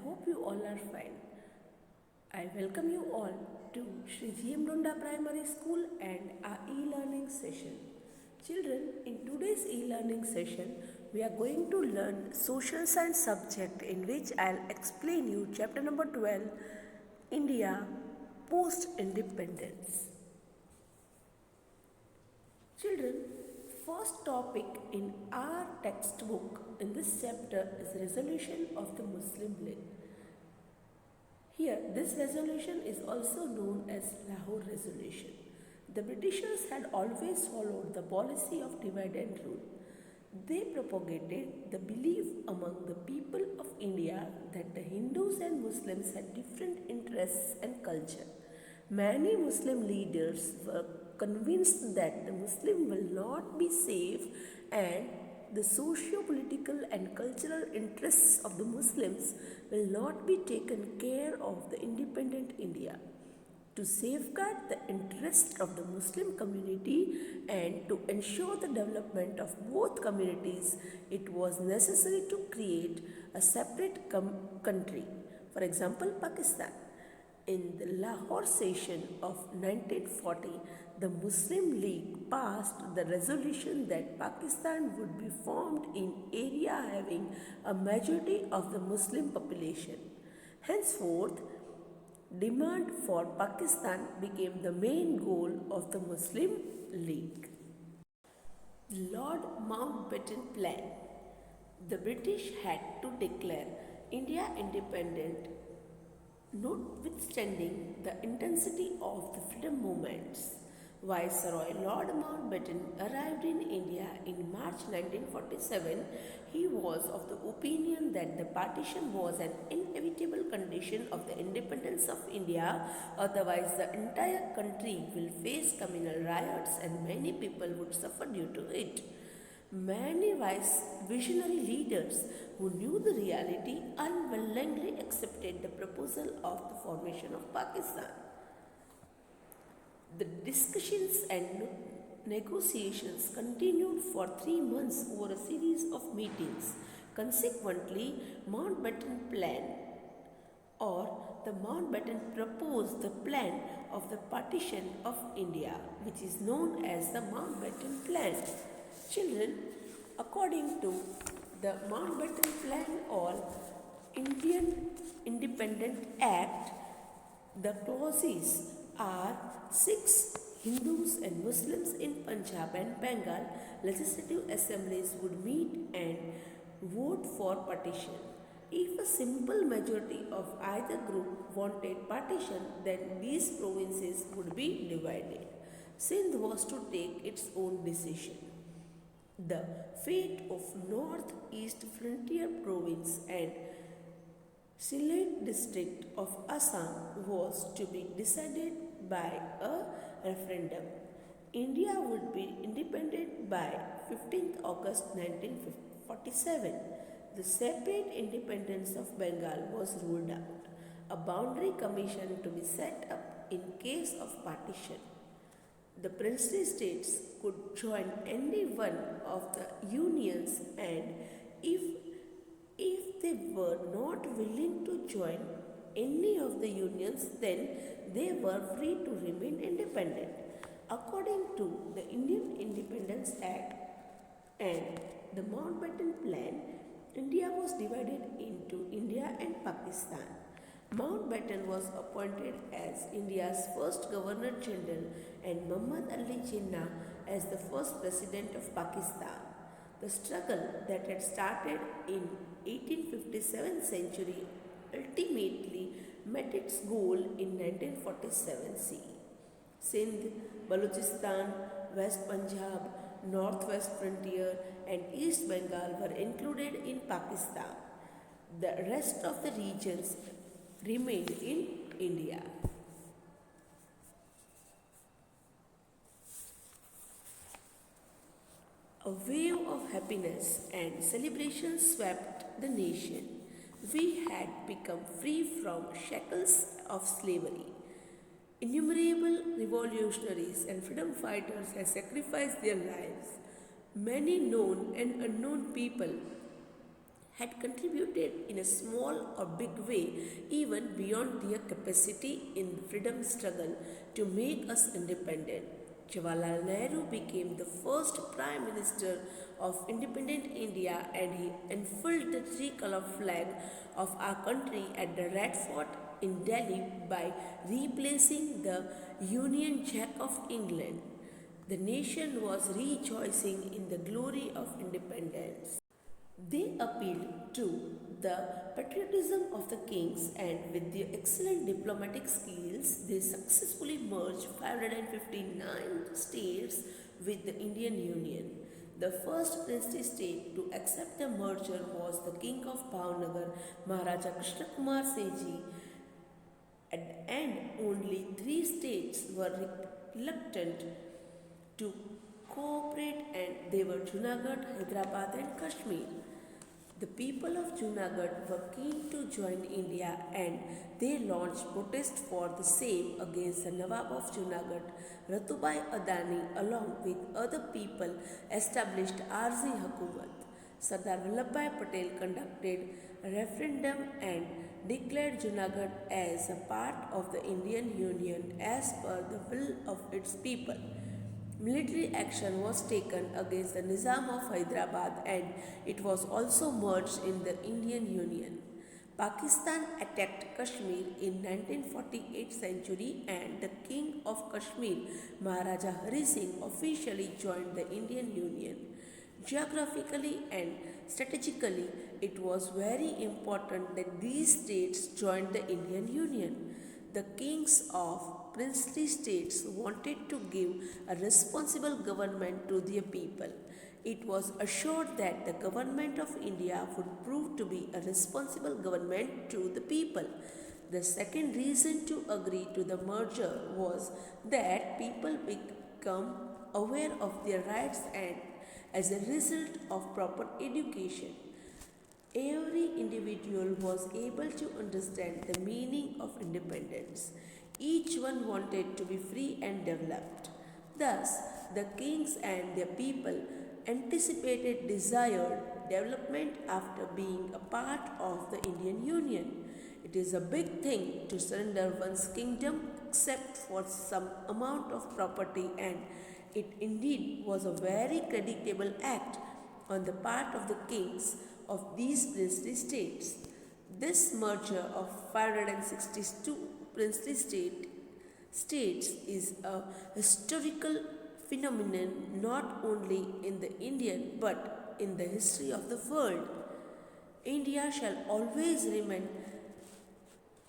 hope you all are fine. I welcome you all to Sri GM Londa Primary School and our e-learning session. Children, in today's e-learning session, we are going to learn social science subject in which I'll explain you chapter number 12, India Post-Independence. Children, first topic in our textbook in this chapter is resolution of the Muslim League. Here, this resolution is also known as Lahore Resolution. The Britishers had always followed the policy of divide and rule. They propagated the belief among the people of India that the Hindus and Muslims had different interests and culture. Many Muslim leaders were convinced that the Muslim will not be safe and the socio-political and cultural interests of the Muslims will not be taken care of the independent India. To safeguard the interests of the Muslim community and to ensure the development of both communities, it was necessary to create a separate country, for example, Pakistan. In the Lahore session of 1940, the Muslim League passed the resolution that Pakistan would be formed in area having a majority of the Muslim population. Henceforth, demand for Pakistan became the main goal of the Muslim League. Lord Mountbatten Plan. The British had to declare India independent notwithstanding the intensity of the freedom movements. Viceroy Lord Mountbatten arrived in India in March 1947. He was of the opinion that the partition was an inevitable condition of the independence of India, otherwise the entire country will face communal riots and many people would suffer due to it. Many wise visionary leaders who knew the reality unwillingly accepted the proposal of the formation of Pakistan. The discussions and negotiations continued for 3 months over a series of meetings. Consequently, Mountbatten Plan or the Mountbatten proposed the plan of the partition of India, which is known as the Mountbatten Plan. Children, according to the Mountbatten Plan or Indian Independent Act, the clauses are 6 Hindus and Muslims in Punjab and Bengal legislative assemblies would meet and vote for partition. If a simple majority of either group wanted partition, then these provinces would be divided. Sindh was to take its own decision. The fate of North-East Frontier Province and Sylhet district of Assam was to be decided by a referendum. India would be independent by 15th August 1947. The separate independence of Bengal was ruled out. A boundary commission to be set up in case of partition. The princely states could join any one of the unions, and if they were not willing to join any of the unions, then they were free to remain independent. According to the Indian Independence Act and the Mountbatten Plan, India was divided into India and Pakistan. Mountbatten was appointed as India's first Governor General and Muhammad Ali Jinnah as the first President of Pakistan. The struggle that had started in 1857 century ultimately met its goal in 1947 CE. Sindh, Balochistan, West Punjab, Northwest Frontier and East Bengal were included in Pakistan. The rest of the regions remained in India. A wave of happiness and celebration swept the nation. We had become free from shackles of slavery. Innumerable revolutionaries and freedom fighters had sacrificed their lives. Many known and unknown people had contributed in a small or big way, even beyond their capacity in the freedom struggle to make us independent. Jawaharlal Nehru became the first Prime Minister of independent India and he unfurled the tricolour flag of our country at the Red Fort in Delhi by replacing the Union Jack of England. The nation was rejoicing in the glory of independence. They appealed to the patriotism of the kings and with their excellent diplomatic skills, they successfully merged 559 states with the Indian Union. The first princely state to accept the merger was the King of Bhavnagar, Maharaja Krishna Kumar Sejji, and only three states were reluctant to cooperate, and they were Junagadh, Hyderabad, and Kashmir. The people of Junagadh were keen to join India and they launched protests for the same against the Nawab of Junagadh. Ratubai Adani, along with other people, established Arzi Hukumat. Sardar Vallabhbhai Patel conducted a referendum and declared Junagadh as a part of the Indian Union as per the will of its people. Military action was taken against the Nizam of Hyderabad and it was also merged in the Indian Union. Pakistan attacked Kashmir in 1948 century and the King of Kashmir, Maharaja Hari Singh, officially joined the Indian Union. Geographically and strategically, it was very important that these states joined the Indian Union. The kings of princely states wanted to give a responsible government to their people. It was assured that the government of India would prove to be a responsible government to the people. The second reason to agree to the merger was that people become aware of their rights and as a result of proper education. Every individual was able to understand the meaning of independence. Each one wanted to be free and developed. Thus, the kings and their people anticipated desired development after being a part of the Indian Union. It is a big thing to surrender one's kingdom except for some amount of property, and it indeed was a very creditable act on the part of the kings of these princely states. This merger of 562 princely states is a historical phenomenon not only in the Indian but in the history of the world. India shall always remain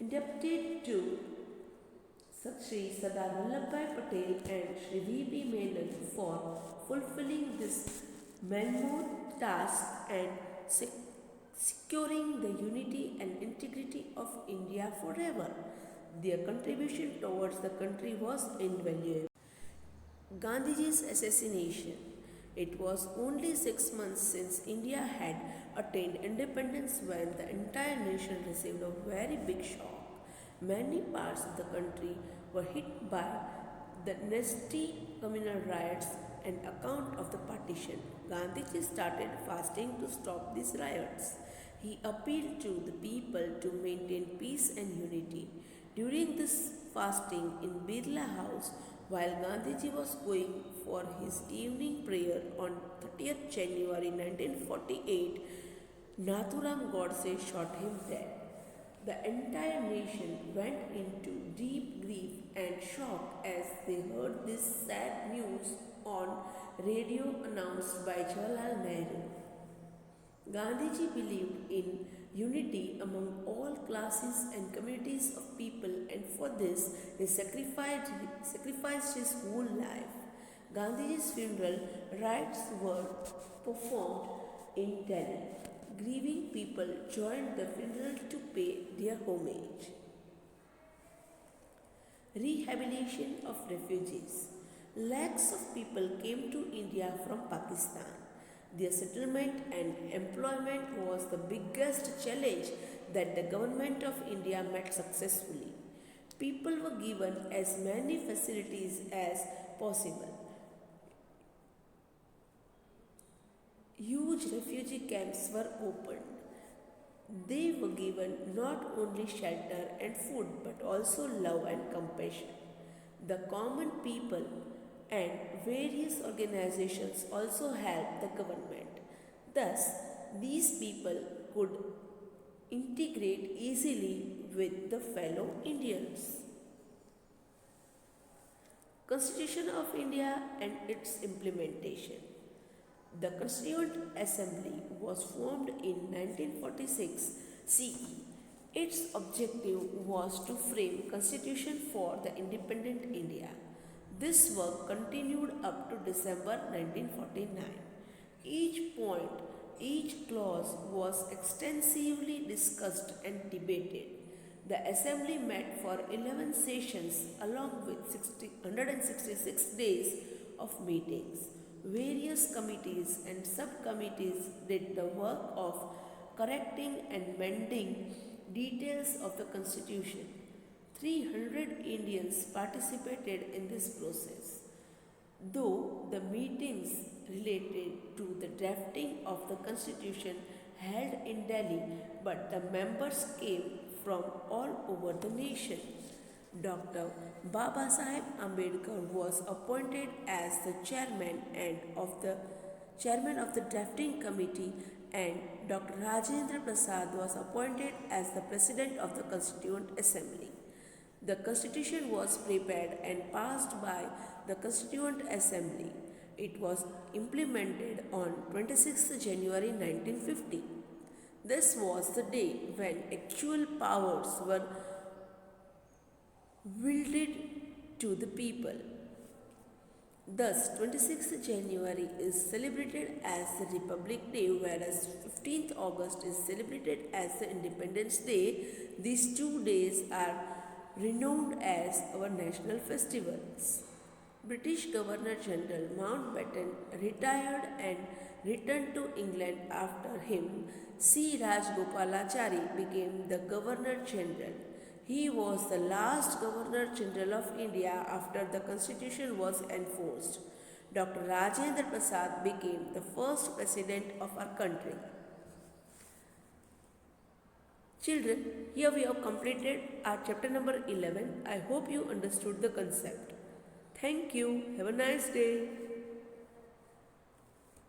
indebted to Sri Sardar Vallabhbhai Patel and Sri V.P. Menon for fulfilling this mammoth task and securing the unity and integrity of India forever. Their contribution towards the country was invaluable. Gandhiji's assassination. It was only 6 months since India had attained independence when the entire nation received a very big shock. Many parts of the country were hit by the nasty communal riots and account of the partition. Gandhiji started fasting to stop these riots. He appealed to the people to maintain peace and unity. During this fasting in Birla House, while Gandhiji was going for his evening prayer on 30th January 1948, Nathuram Godse shot him dead. The entire nation went into deep grief and shock as they heard this sad news on radio announced by Jawaharlal Nehru. Gandhiji believed in unity among all classes and communities of people, and for this he sacrificed his whole life. Gandhiji's funeral rites were performed in Delhi. Grieving people joined the funeral to pay their homage. Rehabilitation of refugees. Lakhs of people came to India from Pakistan. Their settlement and employment was the biggest challenge that the government of India met successfully. People were given as many facilities as possible. Huge refugee camps were opened. They were given not only shelter and food but also love and compassion. The common people and various organizations also helped the government. Thus, these people could integrate easily with the fellow Indians. Constitution of India and its implementation. The Constituent Assembly was formed in 1946 CE. Its objective was to frame constitution for the independent India. This work continued up to December 1949. Each point, each clause was extensively discussed and debated. The Assembly met for 11 sessions along with 166 days of meetings. Various committees and subcommittees did the work of correcting and mending details of the Constitution. 300 Indians participated in this process. Though the meetings related to the drafting of the Constitution held in Delhi, but the members came from all over the nation. Dr. Baba Sahib Ambedkar was appointed as the chairman of the drafting committee, and Dr. Rajendra Prasad was appointed as the president of the Constituent Assembly. The constitution was prepared and passed by the Constituent Assembly. It was implemented on 26th January 1950. This was the day when actual powers were wielded to the people. Thus, 26th January is celebrated as the Republic Day, whereas 15th August is celebrated as the Independence Day. These 2 days are renowned as our national festivals. British Governor General Mountbatten retired and returned to England after him. C. Rajagopalachari became the Governor General. He was the last Governor General of India after the Constitution was enforced. Dr. Rajendra Prasad became the first President of our country. Children, here we have completed our chapter number 11. I hope you understood the concept. Thank you. Have a nice day.